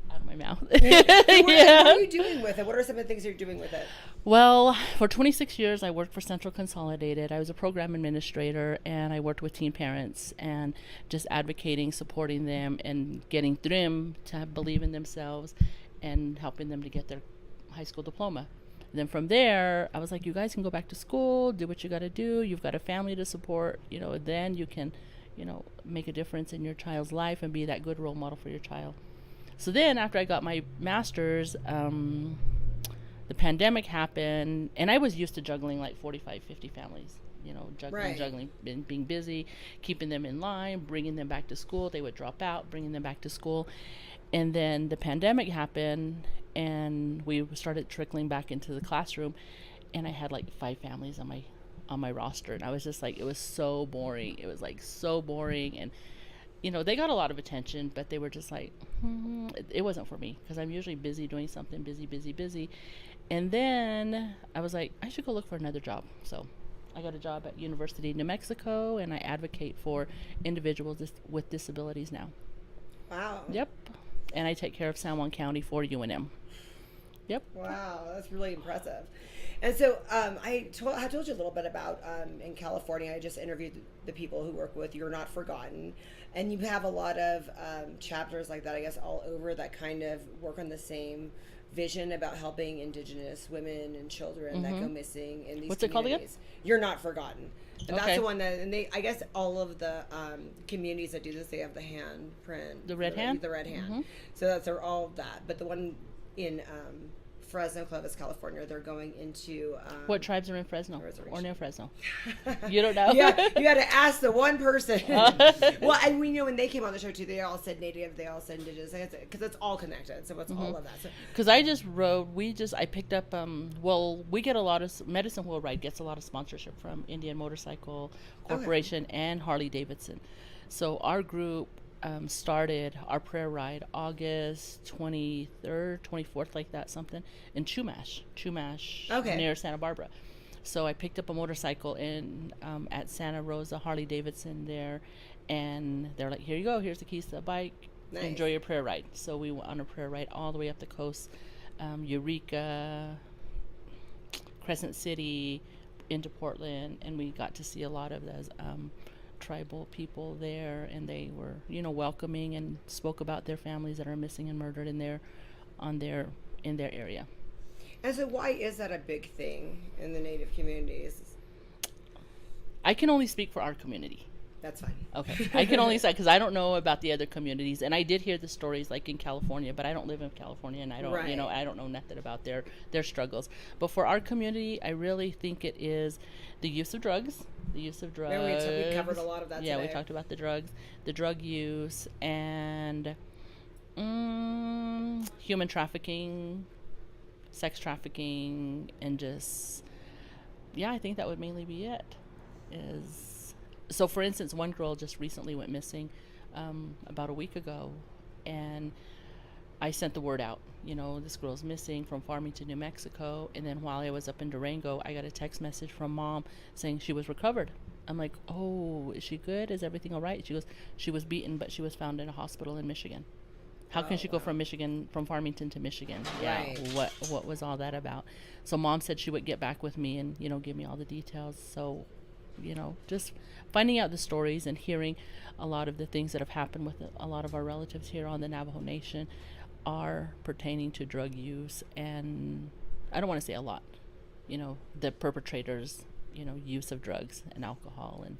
out of my mouth. What are you doing with it? What are some of the things you're doing with it? Well, for 26 years, I worked for Central Consolidated. I was a program administrator, and I worked with teen parents and just advocating, supporting them, and getting them to believe in themselves and helping them to get their high school diploma. And then from there, I was like, you guys can go back to school, do what you got to do. You've got a family to support, then you can, make a difference in your child's life and be that good role model for your child. So then after I got my master's, the pandemic happened, and I was used to juggling like 45, 50 families, juggling, being busy, keeping them in line, bringing them back to school. They would drop out, bringing them back to school. And then the pandemic happened, and we started trickling back into the classroom, and I had like 5 families on my roster, and I was just like, it was so boring. It was like so boring, and they got a lot of attention, but they were just like, it wasn't for me, because I'm usually busy doing something, busy. And then I was like, I should go look for another job. So I got a job at University of New Mexico, and I advocate for individuals with disabilities now. Wow. Yep. And I take care of San Juan County for UNM. Yep. Wow, that's really impressive. And so I told you a little bit about in California, I just interviewed the people who work with You're Not Forgotten. And you have a lot of chapters like that, I guess, all over that kind of work on the same vision about helping Indigenous women and children that go missing in these What's it called again? You're Not Forgotten. And Okay. that's the one that, and I guess all of the communities that do this, they have the hand print. The red hand? The red hand. So they're all of that. But the one in Fresno, Clovis, California, they're going into... What tribes are in Fresno or near Fresno? You don't know? Yeah, you got to ask the one person. Well, and we know when they came on the show too, they all said Native, they all said Indigenous, because it's all connected. So it's all of that. Because I picked up, we get a lot of, Medicine Wheel Ride gets a lot of sponsorship from Indian Motorcycle Corporation and Harley Davidson. So our group started our prayer ride August 23rd, 24th, like that, something, in Chumash, near Santa Barbara. So I picked up a motorcycle at Santa Rosa, Harley Davidson there, and they're like, here you go, here's the keys to the bike. Nice. Enjoy your prayer ride. So we went on a prayer ride all the way up the coast, Eureka, Crescent City, into Portland, and we got to see a lot of those tribal people there, and they were welcoming and spoke about their families that are missing and murdered in their area. And so why is that a big thing in the Native communities? I can only speak for our community. That's fine. Okay. I can only say, because I don't know about the other communities, and I did hear the stories like in California, but I don't live in California, and I don't I don't know nothing about their struggles. But for our community, I really think it is the use of drugs. We covered a lot of that today. Yeah, we talked about the drug use, and human trafficking, sex trafficking, and just, I think that would mainly be it. So for instance, one girl just recently went missing. about a week ago, and I sent the word out. This girl's missing from Farmington, New Mexico. And then while I was up in Durango, I got a text message from Mom saying she was recovered. I'm like, oh, is she good? Is everything all right? She goes, she was beaten, but she was found in a hospital in Michigan. How can she go from Farmington to Michigan? Yeah. Right. What was all that about? So Mom said she would get back with me and, give me all the details. So, just finding out the stories and hearing a lot of the things that have happened with a lot of our relatives here on the Navajo Nation are pertaining to drug use. And I don't want to say a lot, the perpetrators, use of drugs and alcohol. And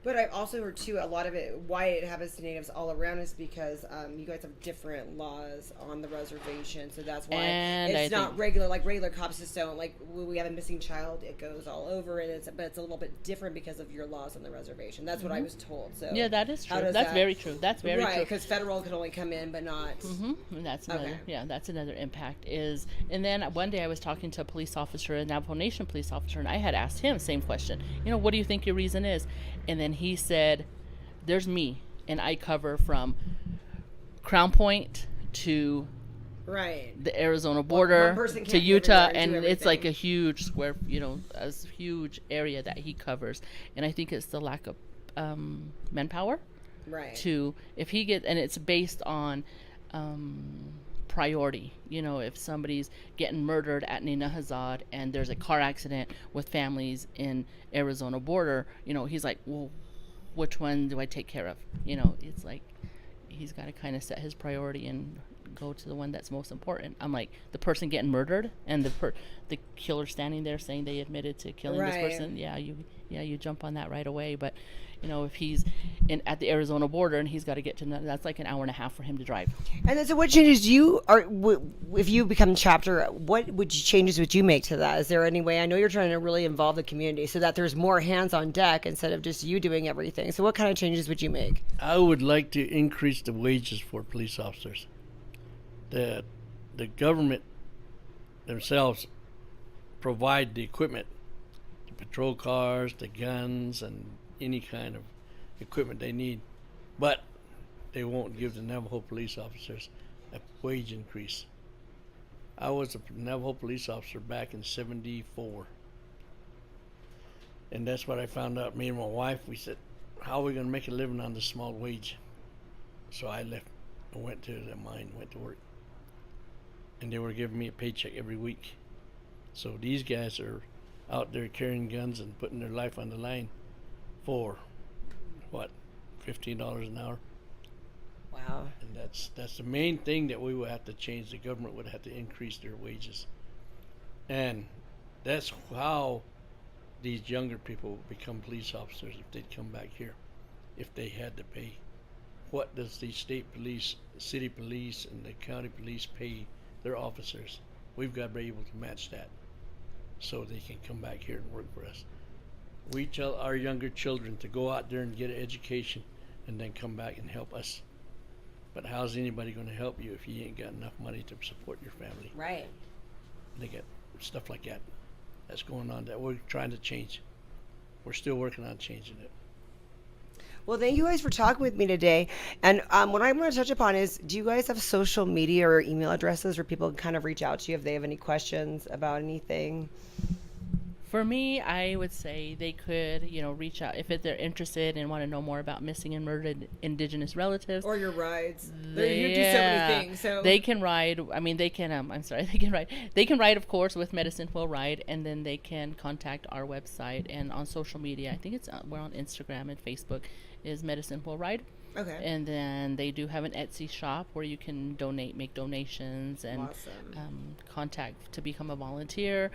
But I've also heard too, a lot of it, why it happens to natives all around is because you guys have different laws on the reservation, so that's why it's not regular. Like regular cops just don't, like when we have a missing child, it goes all over, and but it's a little bit different because of your laws on the reservation. That's what I was told. So yeah, that is true. That's very true. That's very true. Right, because federal can only come in, but not. And that's another. Yeah, that's another impact. And then one day I was talking to a police officer, a Navajo Nation police officer, and I had asked him the same question. What do you think your reason is? And then he said, there's me, and I cover from Crown Point to the Arizona border to Utah, and it's like a huge square, a huge area that he covers. And I think it's the lack of manpower. Right. If he gets, and it's based on priority. If somebody's getting murdered at Ninahazad and there's a car accident with families in Arizona border, he's like, well, which one do I take care of? It's like he's got to kind of set his priority and go to the one that's most important. I'm like, the person getting murdered and the killer standing there saying they admitted to killing this person. Yeah, you jump on that right away. But if he's at the Arizona border and he's got to get to that's like an hour and a half for him to drive. And then, so what changes if you become chapter? What changes would you make to that? Is there any way? I know you're trying to really involve the community so that there's more hands on deck instead of just you doing everything. So what kind of changes would you make? I would like to increase the wages for police officers. The government themselves provide the equipment, the patrol cars, the guns, and any kind of equipment they need, but they won't give the Navajo police officers a wage increase. I was a Navajo police officer back in '74, and that's what I found out. Me and my wife, we said, how are we going to make a living on this small wage? So I left and went to the mine, went to work, and they were giving me a paycheck every week. So these guys are out there carrying guns and putting their life on the line for what, $15 an hour? Wow. And that's the main thing that we would have to change. The government would have to increase their wages, and that's how these younger people become police officers if they'd come back here, if they had to pay. What does the state police, city police, and the county police pay their officers? We've got to be able to match that so they can come back here and work for us. We tell our younger children to go out there and get an education and then come back and help us. But how's anybody going to help you if you ain't got enough money to support your family? Right. They get stuff like that. That's going on that we're trying to change. We're still working on changing it. Well, thank you guys for talking with me today. And what I want to touch upon is, do you guys have social media or email addresses where people can kind of reach out to you if they have any questions about anything? For me, I would say they could, reach out if they're interested and want to know more about missing and murdered Indigenous relatives. Or your rides. You do so many things. So they can ride. I mean, they can. They can ride. They can ride, of course, with Medicine Will Ride, and then they can contact our website and on social media. I think we're on Instagram and Facebook. Is Medicine Will Ride. Okay. And then they do have an Etsy shop where you can make donations, and contact to become a volunteer.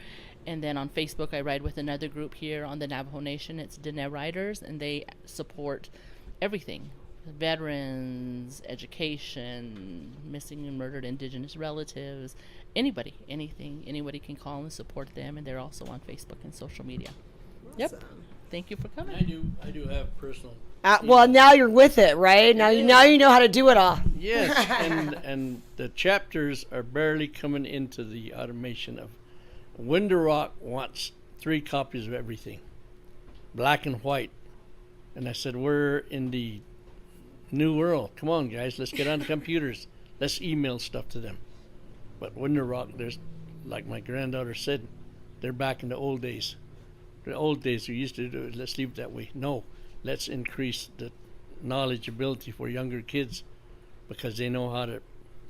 And then on Facebook, I ride with another group here on the Navajo Nation. It's Dene Riders, and they support everything: veterans, education, missing and murdered Indigenous relatives, anybody, anything. Anybody can call and support them, and they're also on Facebook and social media. Awesome. Yep. Thank you for coming. I do have personal. Well, now you're with it, right? Now you know how to do it all. Yes, and the chapters are barely coming into the automation of. Window Rock wants 3 copies of everything, black and white, and I said we're in the New world. Come on, guys. Let's get on the computers. Let's email stuff to them. But Winter Rock, there's, like my granddaughter said, they're back in the old days. The old days we used to do it. Let's leave it that way. No, let's increase the knowledge ability for younger kids because they know how to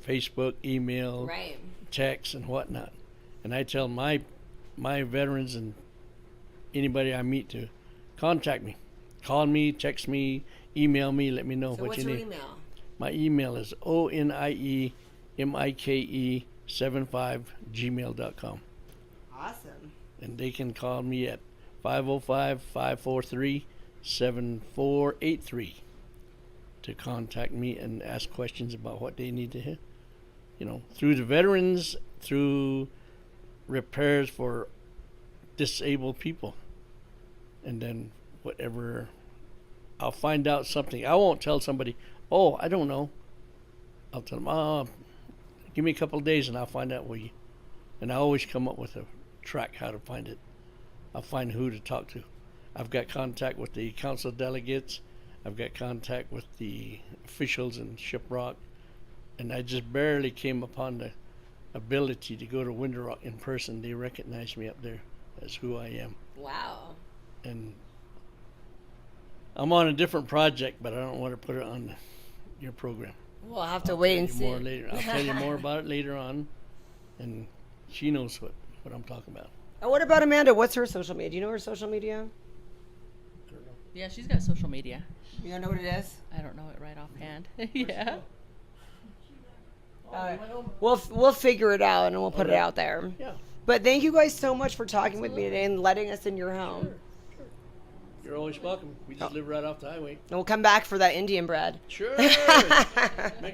Facebook, email, Right. text, and whatnot. And I tell my veterans and anybody I meet to contact me. Call me, text me, email me, let me know So what what's you your need. email? My email is ONIEMIKE75@gmail.com. Awesome. And they can call me at 505-543-7483 to contact me and ask questions about what they need to hear. You know, through the veterans, through repairs for disabled people. And then whatever, I'll find out something. I won't tell somebody, oh, I don't know. I'll tell them, give me a couple of days and I'll find out where you. And I always come up with a track how to find it. I'll find who to talk to. I've got contact with the council delegates. I've got contact with the officials in Shiprock. And I just barely came upon the ability to go to Winter Rock in person. They recognized me up there as who I am. Wow. And I'm on a different project, but I don't want to put it on your program. We'll have to wait and Tell you see. more later. I'll tell you more about it later on, and she knows what I'm talking about. And what about Amanda? What's her social media? Do you know her social media? Yeah, she's got social media. You don't know what it is? I don't know it right offhand. Yeah. We'll figure it out and we'll put it out there. Yeah. But thank you guys so much for talking with me today and letting us in your home. You're always welcome. We just live right off the highway. And we'll come back for that Indian bread. Sure. Make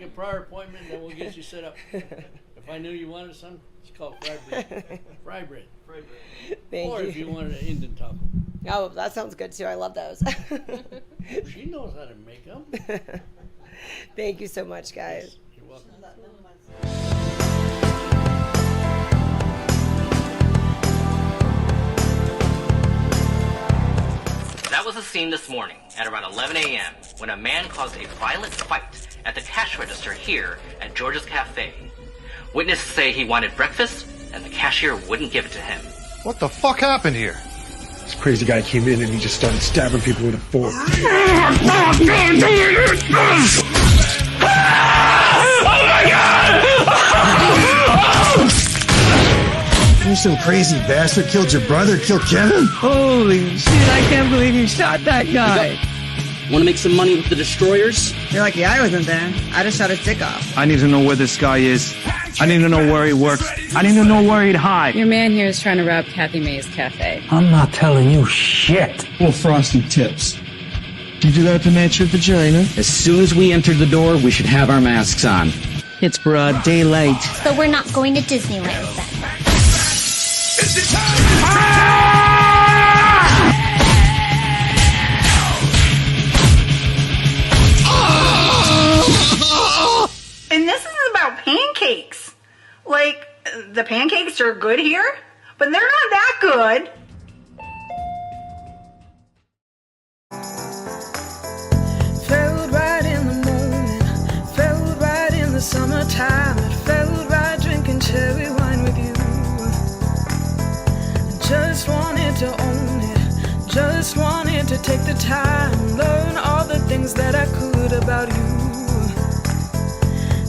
a prior appointment, then we'll get you set up. If I knew you wanted some, it's called fried bread. Fried bread. Thank Or you. if you wanted an Indian taco. Oh, that sounds good too. I love those. She knows how to make them. Thank you so much, guys. You're welcome. That was the scene this morning at around 11 a.m. when a man caused a violent fight at the cash register here at George's Cafe. Witnesses say he wanted breakfast and the cashier wouldn't give it to him. What the fuck happened here? This crazy guy came in and he just started stabbing people with a fork. You some crazy bastard killed your brother, killed Kevin? Holy shit, I can't believe you shot that guy. Want to make some money with the destroyers? You're like, yeah, I wasn't there. I just shot his dick off. I need to know where this guy is. I need to know where he works. I need to know where he'd hide. Your man here is trying to rob Kathy May's cafe. I'm not telling you shit. Well, frosty tips. You do that to match your vagina? As soon as we enter the door, we should have our masks on. It's broad daylight. So we're not going to Disneyland then. And this is about pancakes. Like, the pancakes are good here, but they're not that good. Felt right in the moment, felt right in the summertime. It felt right drinking cherry wine with you. Just wanted to own it, just wanted to take the time, learn all the things that I could about you.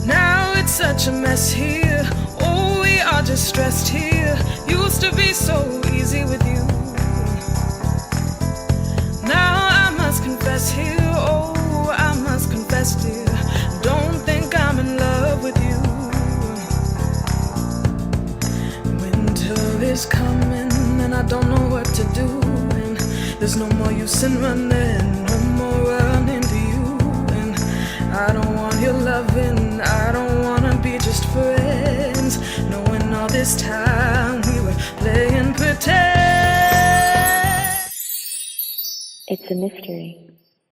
Now it's such a mess here, oh, we are just stressed here. Used to be so easy with you. Now I must confess here, oh, I must confess, dear, don't think I'm in love with you. Winter is coming and I don't know what to do, and there's no more use in running, no more running to you. And I don't want your loving, I don't wanna be just friends, knowing all this time we were playing pretend. It's a mystery.